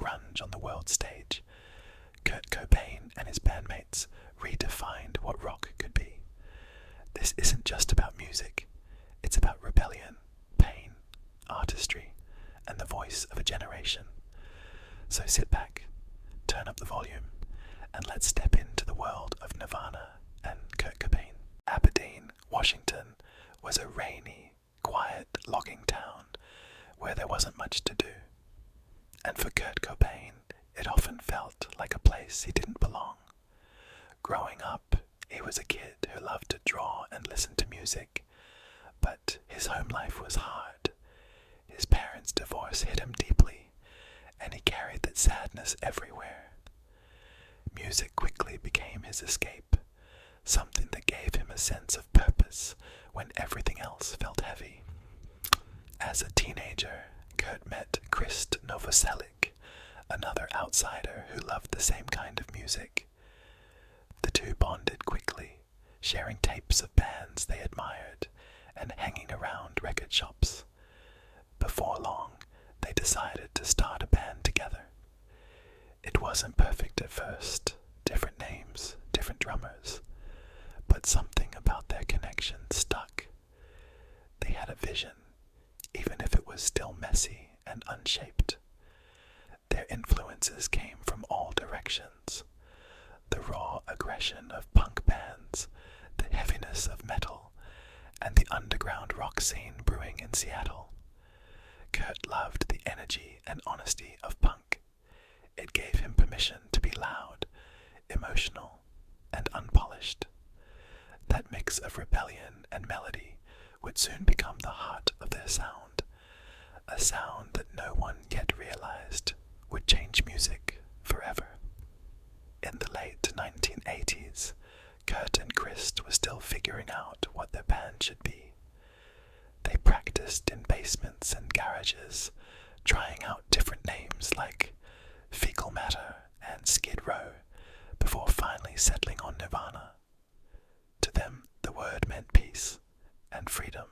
grunge on the world stage, Kurt Cobain and his bandmates redefined what rock could be. This isn't just about music, it's about rebellion, pain, artistry, and the voice of a generation. So sit back, turn up the volume, and let's step into the world of Nirvana and Kurt Cobain. Aberdeen, Washington, was a rainy, quiet logging town where there wasn't much to do. And for Kurt Cobain, it often felt like a place he didn't belong. Growing up, he was a kid who loved to draw and listen to music, but his home life was hard. His parents' divorce hit him deeply, and he carried that sadness everywhere. Music quickly became his escape, something that gave him a sense of purpose when everything else felt heavy. As a teenager, Kurt met Krist Novoselic, another outsider who loved the same kind of music. The two bonded quickly, sharing tapes of bands they admired and hanging around record shops. Before long, they decided to start a band together. It wasn't perfect at first, different names, different drummers, but something about their connection stuck. They had a vision, even if it was still messy and unshaped. Their influences came from all directions. The raw aggression of punk bands, the heaviness of metal, and the underground rock scene brewing in Seattle. Kurt loved the energy and honesty of punk. It gave him permission to be loud, emotional, and unpolished. That mix of rebellion and melody would soon become the heart of their sound, a sound that no one yet realized would change music forever. In the late 1980s, Kurt and Krist were still figuring out what their band should be. They practiced in basements and garages, trying out different names like Fecal Matter and Skid Row, before finally settling on Nirvana. To them, the word meant peace and freedom,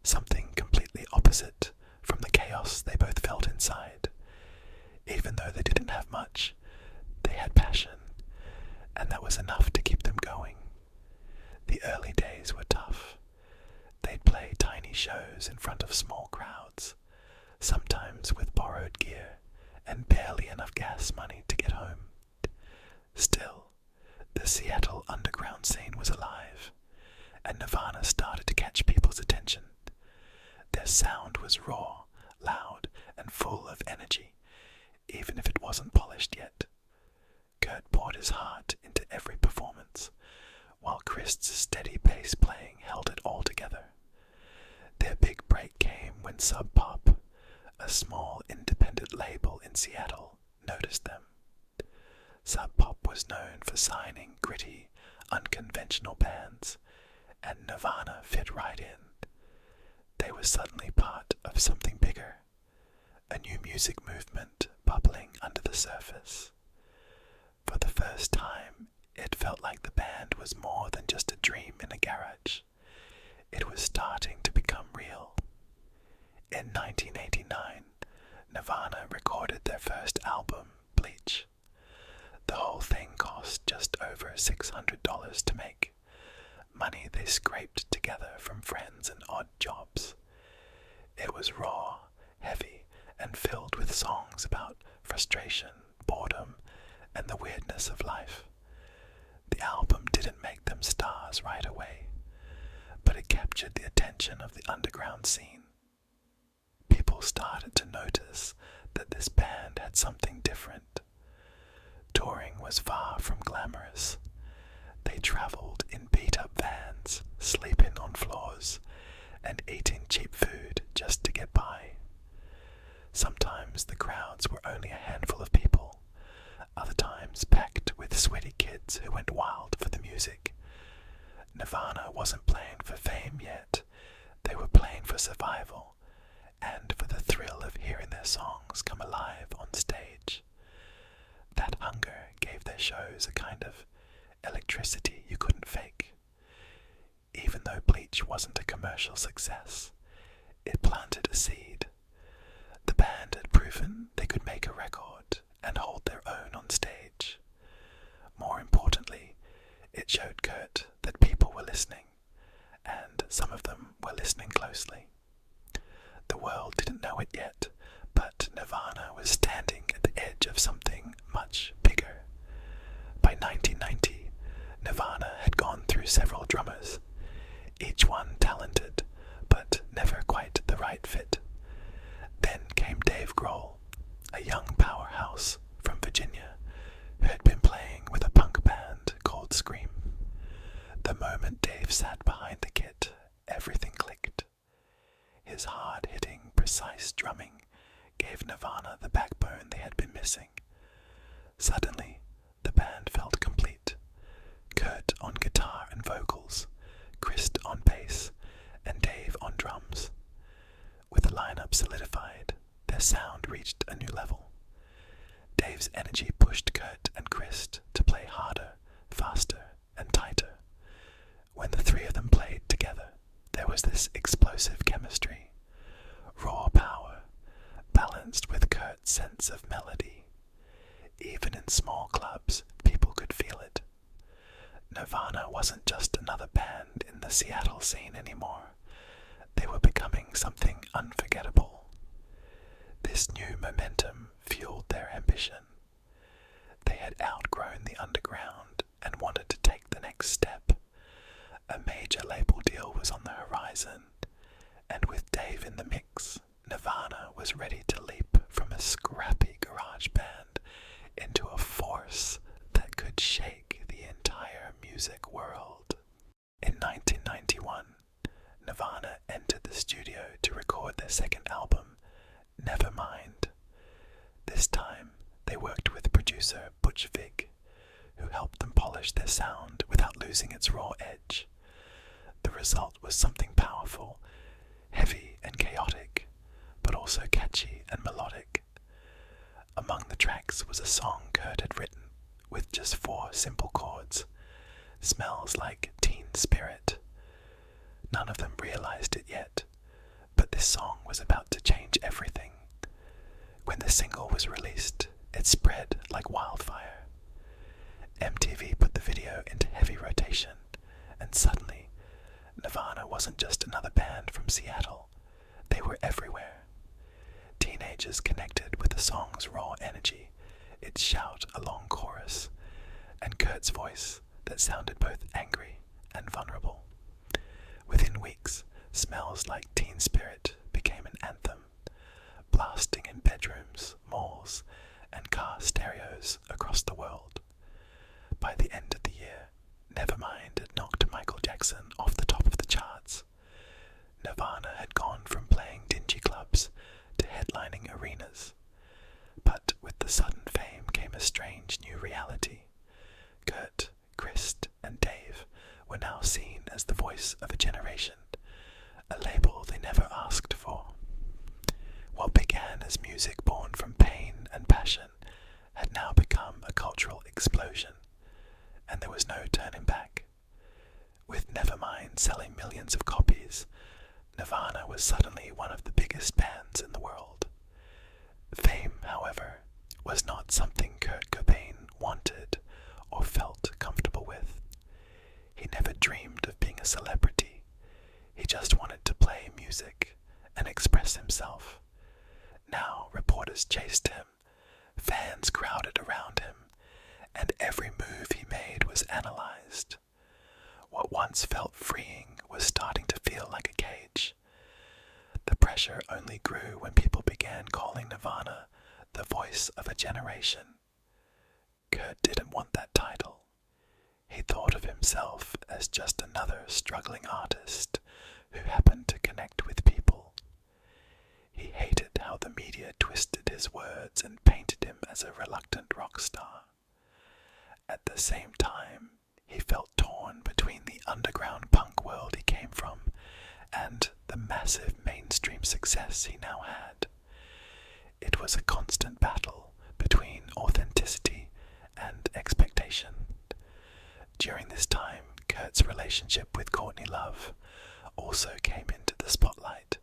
something completely opposite from the chaos they both felt inside. Even though they didn't have much, they had passion, and that was enough to keep them going. The early days were tough. They'd play tiny shows in front of small crowds, sometimes with borrowed gear and barely enough gas money to get home. Still, the Seattle underground scene was alive, and Nirvana started to catch people's attention. Their sound was raw, loud, and full of energy, even if it wasn't polished yet. Kurt poured his heart into every performance, while Krist's steady bass playing held it all together. Their big break came when Sub Pop, a small independent label in Seattle, noticed them. Sub Pop was known for signing gritty, unconventional bands, and Nirvana fit right in. They were suddenly part of something bigger, a new music movement bubbling under the surface. For the first time, it felt like the band was more than just a dream in a garage. It was starting to become real. In 1989, Nirvana recorded their first album, Bleach. The whole thing cost just over $600 to make, money they scraped together from friends and odd jobs. It was raw, heavy, and filled with songs about frustration, boredom, and the weirdness of life. The album didn't make them stars right away, but it captured the attention of the underground scene. People started to notice that this band had something different. Touring was far from glamorous. They traveled in beat-up vans, sleeping on floors, and eating cheap food just to get by. Sometimes the crowds were only a handful of people, other times packed with sweaty kids who went wild for the music. Nirvana wasn't playing for fame yet. They were playing for survival, and for the thrill of hearing their songs come alive on stage. That hunger gave their shows a kind of electricity you couldn't fake. Even though Bleach wasn't a commercial success, it planted a seed. The band had proven they could make a record and hold their own on stage. More importantly, it showed Kurt that people were listening, and some of them were listening closely. The world didn't know it yet, but Nirvana was standing at the edge of something much bigger. By 1990, Nirvana had gone through several drummers, each one talented, but never quite the right fit. Then came Dave Grohl, a young powerhouse from Virginia who had been playing with a punk band called Scream. The moment Dave sat behind the kit, everything clicked. His hard-hitting, precise drumming gave Nirvana the backbone they had been missing. Suddenly, the band felt complete. Kurt on guitar and vocals, Chris on bass, and Dave on drums. With the lineup solidified, their sound reached a new level. Dave's energy pushed Kurt and Chris to play harder, faster, and tighter. When the three of them played together, there was this explosive chemistry, raw power, balanced with Kurt's sense of melody. Even in small clubs, people could feel it. Nirvana wasn't just another band in the Seattle scene anymore. They were becoming something unforgettable. This new momentum fueled their ambition. They had outgrown the underground and wanted to take the next step. A major label deal was on the horizon, and with Dave in the mix, Nirvana was ready to leap from a scrappy garage band into a force that could shake the entire music world. In 1991, Nirvana entered the studio to record their second album, Nevermind. This time, they worked with producer Butch Vig, who helped them polish their sound without losing its raw edge. The result was something powerful, heavy and chaotic, but also catchy and melodic. Among the tracks was a song Kurt had written with just 4 simple chords. Smells Like Teen Spirit. None of them realized it yet, but this song was about to change everything. When the single was released, it spread like wildfire. MTV put the video into heavy rotation, and suddenly, Nirvana wasn't just another band from Seattle. They were everywhere. Teenagers connected with the song's raw energy, its shout-along chorus, and Kurt's voice that sounded both angry and vulnerable. Within weeks, Smells Like Teen Spirit became an anthem, blasting in bedrooms, malls, and car stereos across the world. By the end of the year, Nevermind had knocked Michael Jackson off the top of the charts. Nirvana had gone from playing dingy clubs to headlining arenas. But with the sudden fame came a strange new reality. Kurt, Chris, and Dave were now seen as the voice of a generation, a label they never asked for. What began as music born from pain and passion had now become a cultural explosion, and there was no turning back. With Nevermind selling millions of copies, Nirvana was suddenly one of the biggest bands in the world. Fame, however, was not something Kurt Cobain wanted or felt comfortable with. He never dreamed of being a celebrity. He just wanted to play music and express himself. Now reporters chased him, fans crowded around him, and every move he made was analyzed. What once felt freeing was starting to feel like a cage. The pressure only grew when people began calling Nirvana the voice of a generation. Kurt didn't want that title. He thought of himself as just another struggling artist who happened to connect with people. He hated how the media twisted his words and painted him as a reluctant rock star. At the same time, he felt torn between the underground punk world he came from and the massive mainstream success he now had. It was a constant battle between authenticity and expectation. During this time, Kurt's relationship with Courtney Love also came into the spotlight.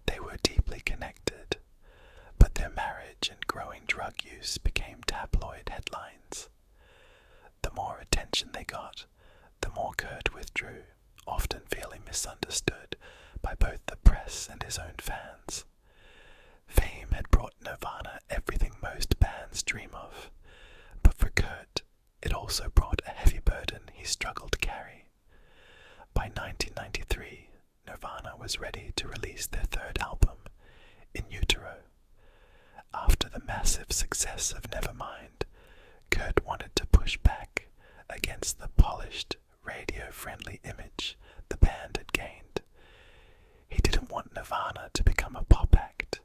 They were deeply connected, Their marriage and growing drug use became tabloid headlines. The more attention they got, the more Kurt withdrew, often feeling misunderstood by both the press and his own fans. Fame had brought Nirvana everything most bands dream of, but for Kurt, it also brought a heavy burden he struggled to carry. By 1993, Nirvana was ready to release their third album, In Utero. After the massive success of Nevermind, Kurt wanted to push back against the polished, radio-friendly image the band had gained. He didn't want Nirvana to become a pop act.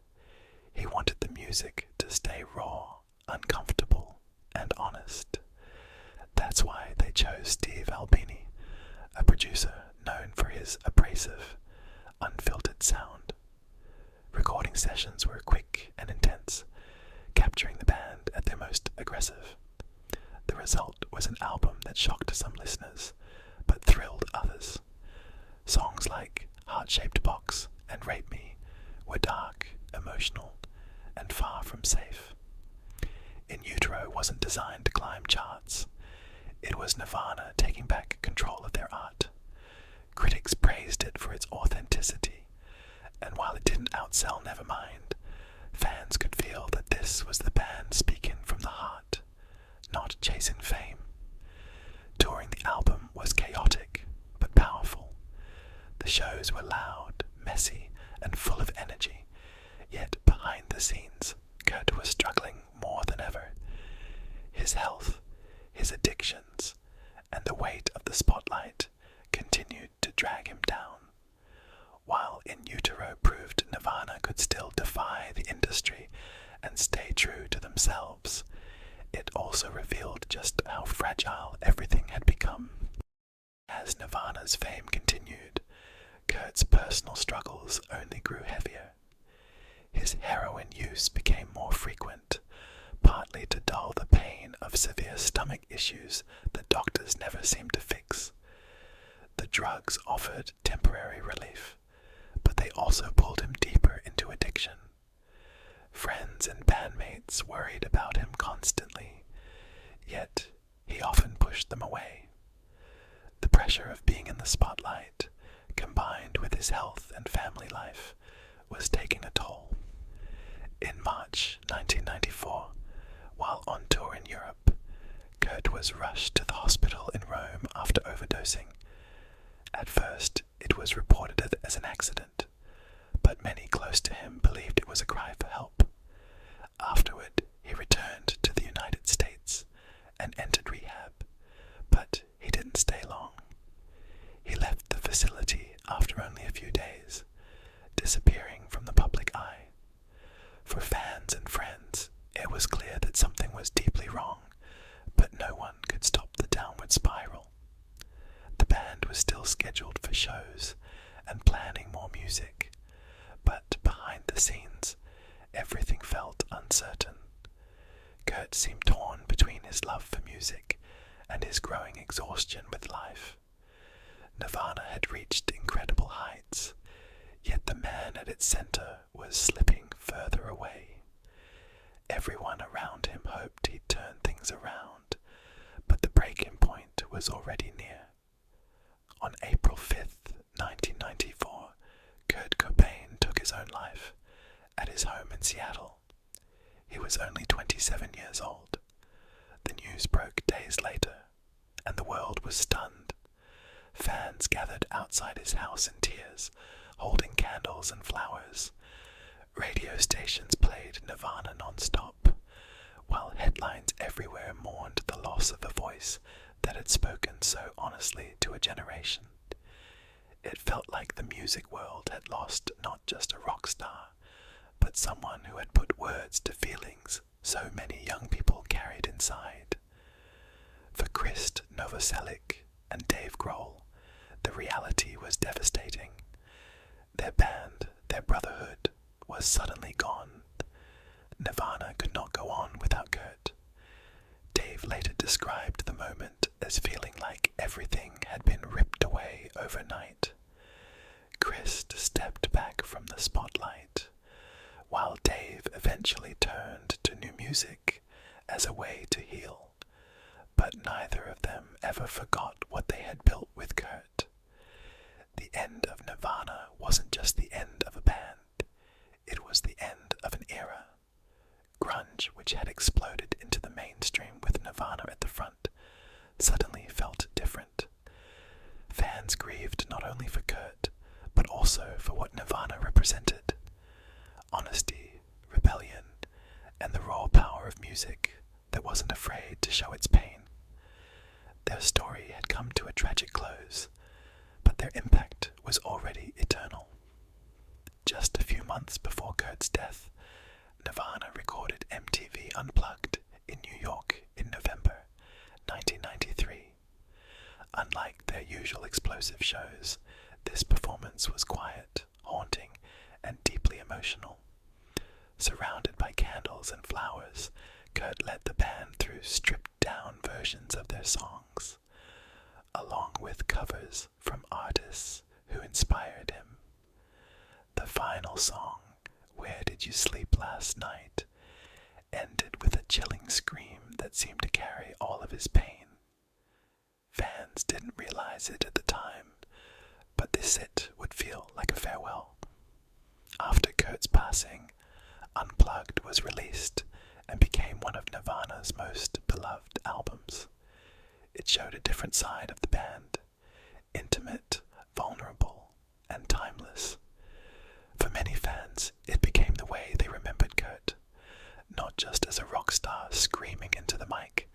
He wanted the music to stay raw, uncomfortable, and honest. That's why they chose Steve Albini, a producer known for his abrasive, unfiltered sound. Recording sessions were quick and intense, capturing the band at their most aggressive. The result was an album that shocked some listeners, but thrilled others. Songs like Heart-Shaped Box and Rape Me were dark, emotional, and far from safe. In Utero wasn't designed to climb charts. It was Nirvana taking back control of their art. Critics praised it for its authenticity, and while it didn't outsell Nevermind, fans could feel that this was the band speaking from the heart, not chasing fame. Touring the album was chaotic, but powerful. The shows were loud, messy, and full of energy, yet behind the scenes, Kurt was struggling more than ever. His health, his addictions, and the weight of the spotlight continued to drag him down. While In Utero proved Nirvana could still defy the industry and stay true to themselves, it also revealed just how fragile everything had become. As Nirvana's fame continued, Kurt's personal struggles only grew heavier. His heroin use became more frequent, partly to dull the pain of severe stomach issues that doctors never seemed to fix. The drugs offered temporary relief, but they also pulled him deeper into addiction. Friends and bandmates worried about him constantly, yet he often pushed them away. The pressure of being in the spotlight, combined with his health and family life, was taking a toll. In March 1994, while on tour in Europe, Kurt was rushed to the hospital in Rome after overdosing. At first, it was reported as an accident, but many close to him believed it was a cry for help. Afterward, he returned to the United States and entered rehab, but he didn't stay long. He left the facility after only a few days, disappearing from the public eye. For fans and friends, it was clear that something was deeply wrong, but no one could stop the downward spiral. The band was still scheduled for shows and planning more music, but behind the scenes, everything felt uncertain. Kurt seemed torn between his love for music and his growing exhaustion with life. Nirvana had reached incredible heights, yet the man at its center was slipping further away. Everyone around him hoped he'd turn things around, but the breaking point was already near. On April 5th, 1994, Kurt Cobain took his own life at his home in Seattle. He was only 27 years old. The news broke days later, and the world was stunned. Fans gathered outside his house in tears, holding candles and flowers. Radio stations played Nirvana non-stop, while headlines everywhere mourned the loss of a voice that had spoken so honestly to a generation. It felt like the music world had lost not just a rock star, but someone who had put words to feelings so many young people carried inside. For Krist Novoselic and Dave Grohl, the reality was devastating. Their band, their brotherhood, was suddenly gone. Nirvana could not go on without Kurt. Dave later described the moment as feeling like everything had been ripped away overnight. Krist stepped back from the spotlight, while Dave eventually turned to new music as a way to heal. But neither of them ever forgot what they had built with Kurt. The end of Nirvana wasn't just the end of a band, it was the end of an era. Grunge, which had exploded into the mainstream with Nirvana at the front, suddenly felt different. Fans grieved not only for Kurt, but also for what Nirvana represented. Honesty, rebellion, and the raw power of music that wasn't afraid to show its pain. Their story had come to a tragic close, but their impact was already eternal. Just a few months before Kurt's death, Nirvana recorded MTV Unplugged in New York in November 1993. Unlike their usual explosive shows, this performance was quiet, haunting, and deeply emotional. Surrounded by candles and flowers, Kurt led the band through stripped-down versions of their songs, along with covers from artists who inspired him. The final song, "Where Did You Sleep Last Night?" ended with a chilling scream that seemed to carry all of his pain. Fans didn't realize it at the time, but this hit would feel like a farewell. After Kurt's passing, Unplugged was released and became one of Nirvana's most beloved albums. It showed a different side of the band, intimate, vulnerable, and timeless. For many fans, it became the way they remembered Kurt, not just as a rock star screaming into the mic,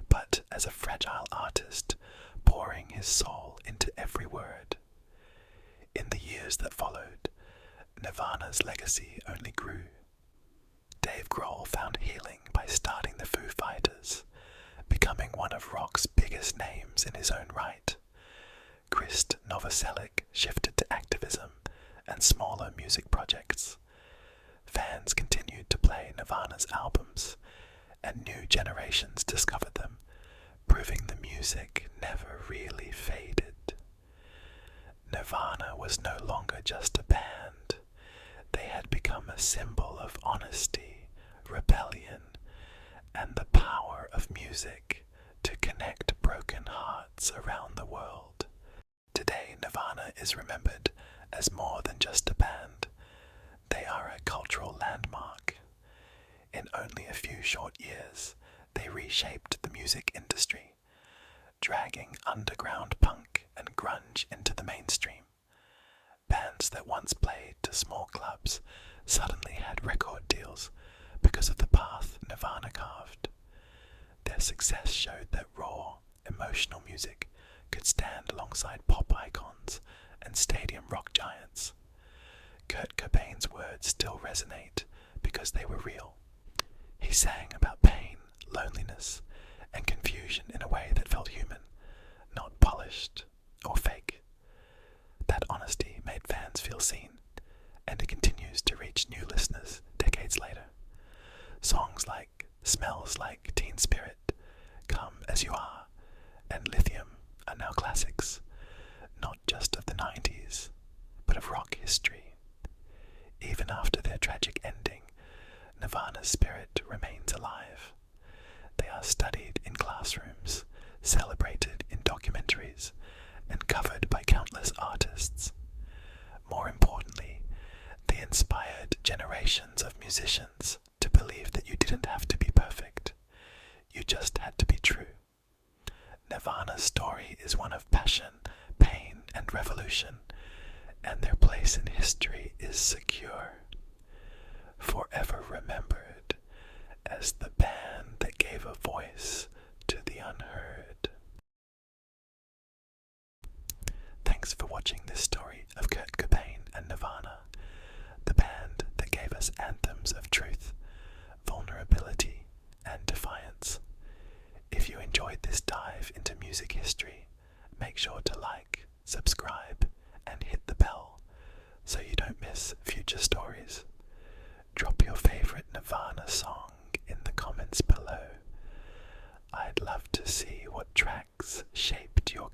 but as a fragile artist pouring his soul into every word. In the years that followed, Nirvana's legacy only grew. Dave Grohl found healing by starting the Foo Fighters, becoming one of rock's biggest names in his own right. Chris Novoselic shifted to activism and smaller music projects. Fans continued to play Nirvana's albums, and new generations discovered them, proving the music never really faded. Nirvana was no longer just a band. They had become a symbol of honesty, rebellion, and the power of music to connect broken hearts around the world. Today, Nirvana is remembered as more than just a band. They are a cultural landmark. In only a few short years, they reshaped the music industry, dragging underground punk and grunge into the mainstream. Bands that once played to small clubs suddenly had record deals because of the path Nirvana carved. Their success showed that raw, emotional music could stand alongside pop icons and stadium rock giants. Kurt Cobain's words still resonate because they were real. He sang about pain, loneliness, and confusion in a way that felt human, not polished or fake. That honesty made fans feel seen, and it continues to reach new listeners decades later. Songs like Smells Like Teen Spirit, Come As You Are, and Lithium are now classics, not just of the 90s, but of rock history. Even after their tragic ending, Nirvana's spirit remains alive. They are studied in classrooms, celebrated in documentaries, and covered by countless artists. More importantly, they inspired generations of musicians to believe that you didn't have to be perfect, you just had to be true. Nirvana's story is one of passion, pain, and revolution, and their place in history is secure, forever remembered as the band that gave a voice to the unheard. Thanks for watching this story of Kurt Cobain and Nirvana, the band that gave us anthems of truth, vulnerability, and defiance. If you enjoyed this dive into music history, make sure to like, subscribe, and hit the bell so you don't miss future stories. Drop your favorite Nirvana song in the comments below. I'd love to see what tracks shaped your